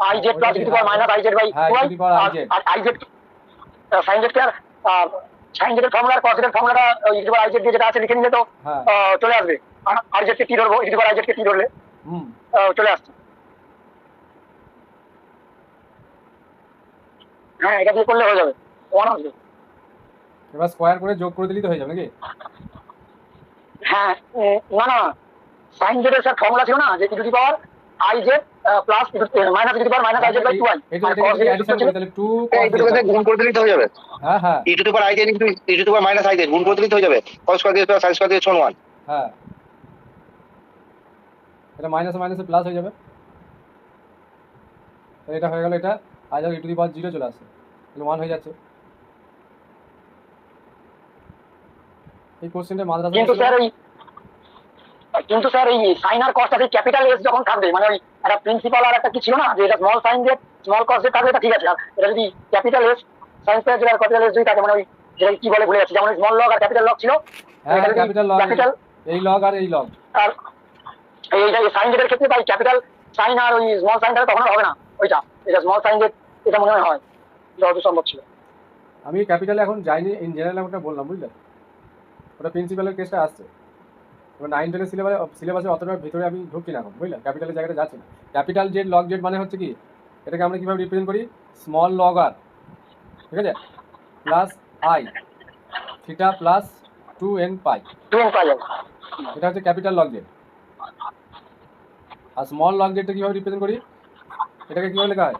I z plus E to the power minus i z by 2i R I Z sign Z K R sign z এর formula আর cos Z এর ফর্মুলাটা ই to the power i Z দিয়ে যেটা আছে লিখে নিলে তো চলে আসবে। আর আই জেড কে কি ধরবো, e to the power i z কে কি ধরলে চলে আসছে। হ্যাঁ এটা দিয়ে করলে হয়ে যাবে, 1 আসবে। এবার স্কয়ার করে যোগ করে দিলেই তো হয়ে যাবে নাকি? হ্যাঁ না না, সাইন জেড এর স্যার ফর্মুলা ছিল না যে e to the power i z plus minus e to the power minus i z by 2i এটা এডিশন করে তাহলে 2 এই দুটো কে গুণ করে দিলেই তো হয়ে যাবে। হ্যাঁ হ্যাঁ e to the power i z into e to the power minus i z গুণ করে দিলেই তো হয়ে যাবে। cos স্কয়ার দিয়ে sin স্কয়ার দিয়ে সমান 1। হ্যাঁ এটা মাইনাস মাইনাসে প্লাস হয়ে যাবে। তাহলে এটা হয়ে গেল, এটা আর যখন ই টু দি পাওয়ার 0 চলে আসছে তাহলে 1 হয়ে যাচ্ছে। এই কোশ্চেনটা মাদ্রাসা কিন্তু স্যার এই সাইন আর কস আছে ক্যাপিটাল এস যখন থাকবে, মানে ওই একটা প্রিন্সিপাল আর একটা কি ছিল না যে এটা স্মল সাইন দিয়ে স্মল কস দিয়ে থাকবে, এটা ঠিক আছে। আর এটা যদি ক্যাপিটাল এস সাইন স্কয়ার আর ক্যাপিটাল এস যদি থাকে, মানে ওই যেটা কি বলে ভুলে যাচ্ছি, যেমন স্মল লগ আর ক্যাপিটাল লগ ছিল। হ্যাঁ ক্যাপিটাল লগ, এই লগ আর এই লগ, আর এইটা সাইন জেড এর ক্ষেত্রে তাই ক্যাপিটাল সাইন আর ওই স্মল সাইনটা তখন হবে না, ওইটা এটা স্মল সাইন জেড এটা মনে হয় যত সম্ভব ছিল। আমি ক্যাপিটালে এখন যাইনি, ইন জেনারেল ওটা বললাম বুঝলে, ওটা প্রিন্সিপালের কেসটা আসছে। এবার 9-10 সিলেবাসে অতটার ভিতরে আমি ঢুকছি না এখন বুঝলে, ক্যাপিটালের জায়গাটা যাচ্ছি না। ক্যাপিটাল জেড লগ জেড মানে হচ্ছে কি, এটাকে আমরা কীভাবে রিপ্রেজেন্ট করি, স্মল লগ আর, ঠিক আছে, plus I theta plus 2n পাই, এটা হচ্ছে ক্যাপিটাল লগ জেড। আর স্মল লগ জেডটা কীভাবে রিপ্রেজেন্ট করি, এটাকে কীভাবে লেখা হয়,